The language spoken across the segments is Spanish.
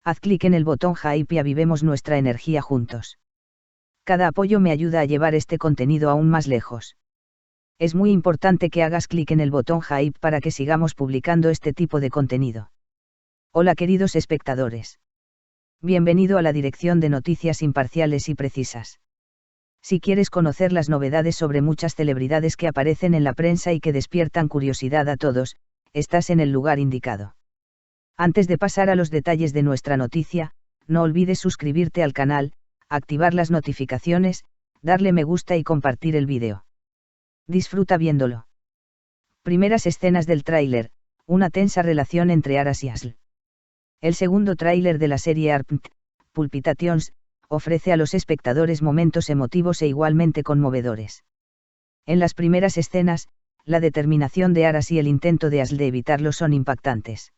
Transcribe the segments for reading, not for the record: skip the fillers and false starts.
Haz clic en el botón Hype y avivemos nuestra energía juntos. Cada apoyo me ayuda a llevar este contenido aún más lejos. Es muy importante que hagas clic en el botón Hype para que sigamos publicando este tipo de contenido. Hola queridos espectadores. Bienvenido a la dirección de noticias imparciales y precisas. Si quieres conocer las novedades sobre muchas celebridades que aparecen en la prensa y que despiertan curiosidad a todos, estás en el lugar indicado. Antes de pasar a los detalles de nuestra noticia, no olvides suscribirte al canal, activar las notificaciones, darle me gusta y compartir el vídeo. Disfruta viéndolo. Primeras escenas del tráiler, una tensa relación entre Aras y Asl. El segundo tráiler de la serie ARPT, Pulpitations, ofrece a los espectadores momentos emotivos e igualmente conmovedores. En las primeras escenas, la determinación de Aras y el intento de Asl de evitarlo son impactantes.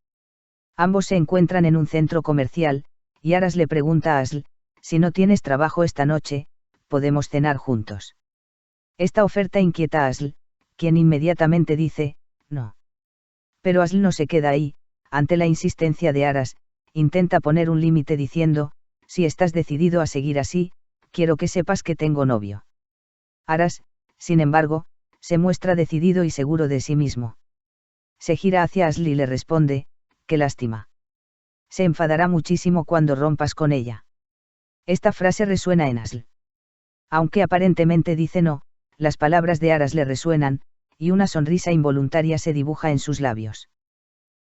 Ambos se encuentran en un centro comercial, y Aras le pregunta a Asl, si no tienes trabajo esta noche, podemos cenar juntos. Esta oferta inquieta a Asl, quien inmediatamente dice, no. Pero Asl no se queda ahí, ante la insistencia de Aras, intenta poner un límite diciendo, si estás decidido a seguir así, quiero que sepas que tengo novio. Aras, sin embargo, se muestra decidido y seguro de sí mismo. Se gira hacia Asl y le responde, qué lástima. Se enfadará muchísimo cuando rompas con ella. Esta frase resuena en Asl. Aunque aparentemente dice no, las palabras de Aras le resuenan, y una sonrisa involuntaria se dibuja en sus labios.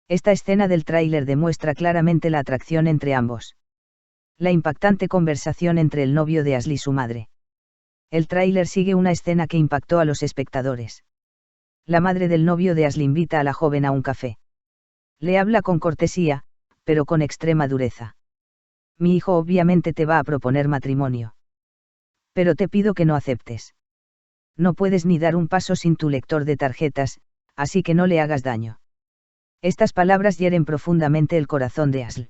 Esta escena del tráiler demuestra claramente la atracción entre ambos. La impactante conversación entre el novio de Asl y su madre. El tráiler sigue una escena que impactó a los espectadores. La madre del novio de Asl invita a la joven a un café. Le habla con cortesía, pero con extrema dureza. Mi hijo obviamente te va a proponer matrimonio. Pero te pido que no aceptes. No puedes ni dar un paso sin tu lector de tarjetas, así que no le hagas daño. Estas palabras hieren profundamente el corazón de Asl.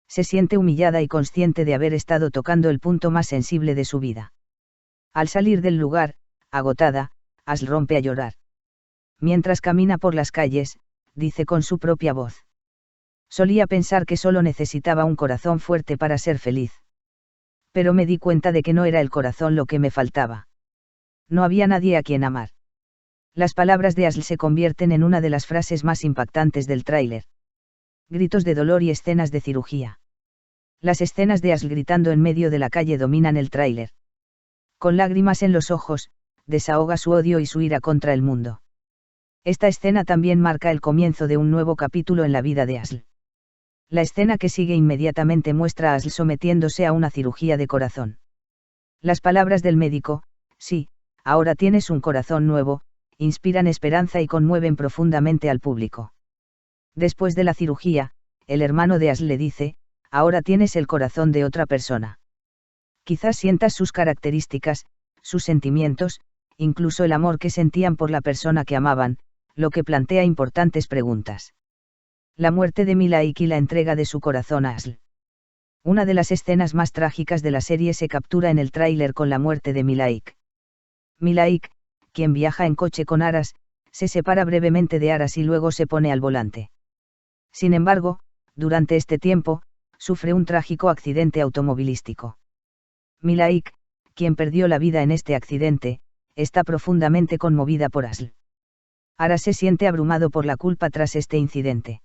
Se siente humillada y consciente de haber estado tocando el punto más sensible de su vida. Al salir del lugar, agotada, Asl rompe a llorar. Mientras camina por las calles, dice con su propia voz. Solía pensar que solo necesitaba un corazón fuerte para ser feliz. Pero me di cuenta de que no era el corazón lo que me faltaba. No había nadie a quien amar. Las palabras de Asl se convierten en una de las frases más impactantes del tráiler. Gritos de dolor y escenas de cirugía. Las escenas de Asl gritando en medio de la calle dominan el tráiler. Con lágrimas en los ojos, desahoga su odio y su ira contra el mundo. Esta escena también marca el comienzo de un nuevo capítulo en la vida de Asl. La escena que sigue inmediatamente muestra a Asl sometiéndose a una cirugía de corazón. Las palabras del médico, sí, ahora tienes un corazón nuevo, inspiran esperanza y conmueven profundamente al público. Después de la cirugía, el hermano de Asl le dice, ahora tienes el corazón de otra persona. Quizás sientas sus características, sus sentimientos, incluso el amor que sentían por la persona que amaban, lo que plantea importantes preguntas. La muerte de Milaik y la entrega de su corazón a Asl. Una de las escenas más trágicas de la serie se captura en el tráiler con la muerte de Milaik. Milaik, quien viaja en coche con Aras, se separa brevemente de Aras y luego se pone al volante. Sin embargo, durante este tiempo, sufre un trágico accidente automovilístico. Milaik, quien perdió la vida en este accidente, está profundamente conmovida por Asl. Aras se siente abrumado por la culpa tras este incidente.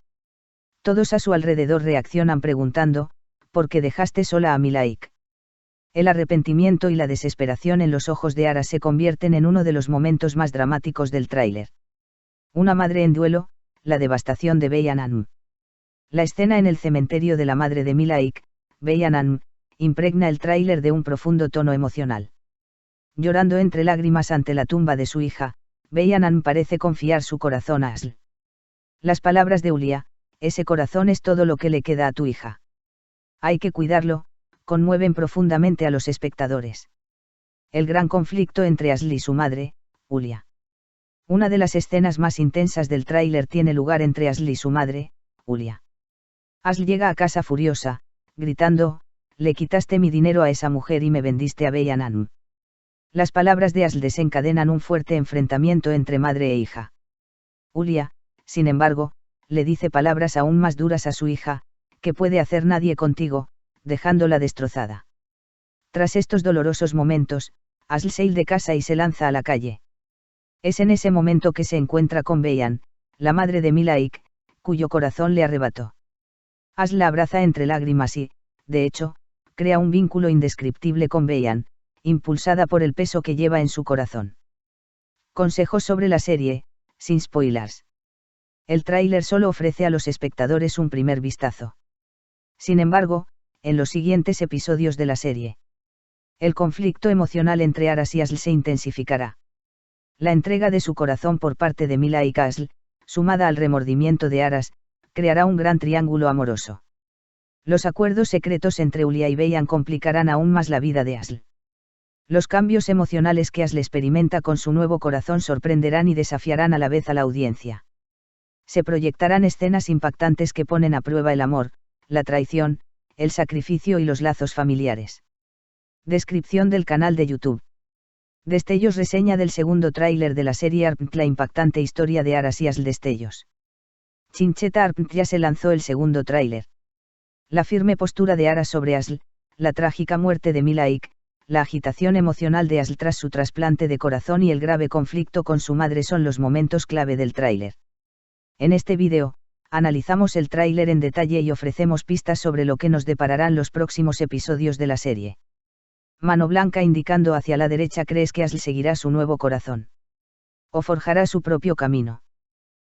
Todos a su alrededor reaccionan preguntando, ¿por qué dejaste sola a Milaik? El arrepentimiento y la desesperación en los ojos de Aras se convierten en uno de los momentos más dramáticos del tráiler. Una madre en duelo, la devastación de Beyanam. La escena en el cementerio de la madre de Milaik, Beyanam, impregna el tráiler de un profundo tono emocional. Llorando entre lágrimas ante la tumba de su hija, Beyanam parece confiar su corazón a Asl. Las palabras de Ulia, ese corazón es todo lo que le queda a tu hija. Hay que cuidarlo, conmueven profundamente a los espectadores. El gran conflicto entre Asl y su madre, Ulia. Una de las escenas más intensas del tráiler tiene lugar entre Asl y su madre, Ulia. Asl llega a casa furiosa, gritando, le quitaste mi dinero a esa mujer y me vendiste a Beyanam. Las palabras de Asl desencadenan un fuerte enfrentamiento entre madre e hija. Ulia, sin embargo, le dice palabras aún más duras a su hija, ¿qué puede hacer nadie contigo, dejándola destrozada? Tras estos dolorosos momentos, Asl sale de casa y se lanza a la calle. Es en ese momento que se encuentra con Beian, la madre de Milaik, cuyo corazón le arrebató. Asl la abraza entre lágrimas y, de hecho, crea un vínculo indescriptible con Beian, impulsada por el peso que lleva en su corazón. Consejos sobre la serie, sin spoilers. El tráiler solo ofrece a los espectadores un primer vistazo. Sin embargo, en los siguientes episodios de la serie, el conflicto emocional entre Aras y Asl se intensificará. La entrega de su corazón por parte de Milaik a Asl, sumada al remordimiento de Aras, creará un gran triángulo amoroso. Los acuerdos secretos entre Ulia y Beian complicarán aún más la vida de Asl. Los cambios emocionales que Asl experimenta con su nuevo corazón sorprenderán y desafiarán a la vez a la audiencia. Se proyectarán escenas impactantes que ponen a prueba el amor, la traición, el sacrificio y los lazos familiares. Descripción del canal de YouTube. Destellos reseña del segundo tráiler de la serie Arpent, la impactante historia de Aras y Asl. Destellos. Chincheta Arpent, ya se lanzó el segundo tráiler. La firme postura de Aras sobre Asl, la trágica muerte de Milaik, la agitación emocional de Asl tras su trasplante de corazón y el grave conflicto con su madre son los momentos clave del tráiler. En este vídeo, analizamos el tráiler en detalle y ofrecemos pistas sobre lo que nos depararán los próximos episodios de la serie. Mano blanca indicando hacia la derecha. ¿Crees que Asl seguirá su nuevo corazón? ¿O forjará su propio camino?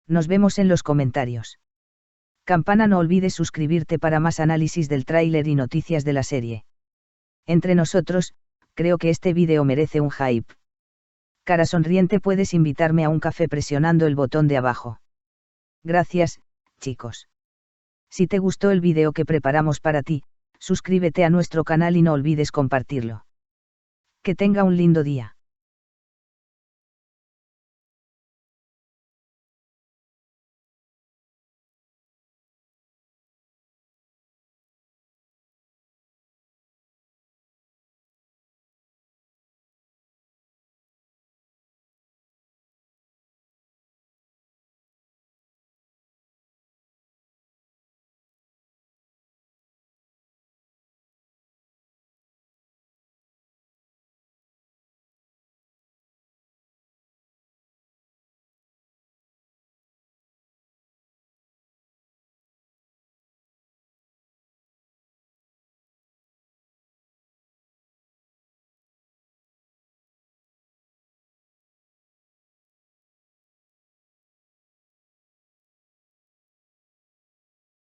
Nos vemos en los comentarios. Campana, no olvides suscribirte para más análisis del tráiler y noticias de la serie. Entre nosotros, creo que este vídeo merece un hype. Cara sonriente, puedes invitarme a un café presionando el botón de abajo. Gracias, chicos. Si te gustó el vídeo que preparamos para ti, suscríbete a nuestro canal y no olvides compartirlo. Que tenga un lindo día.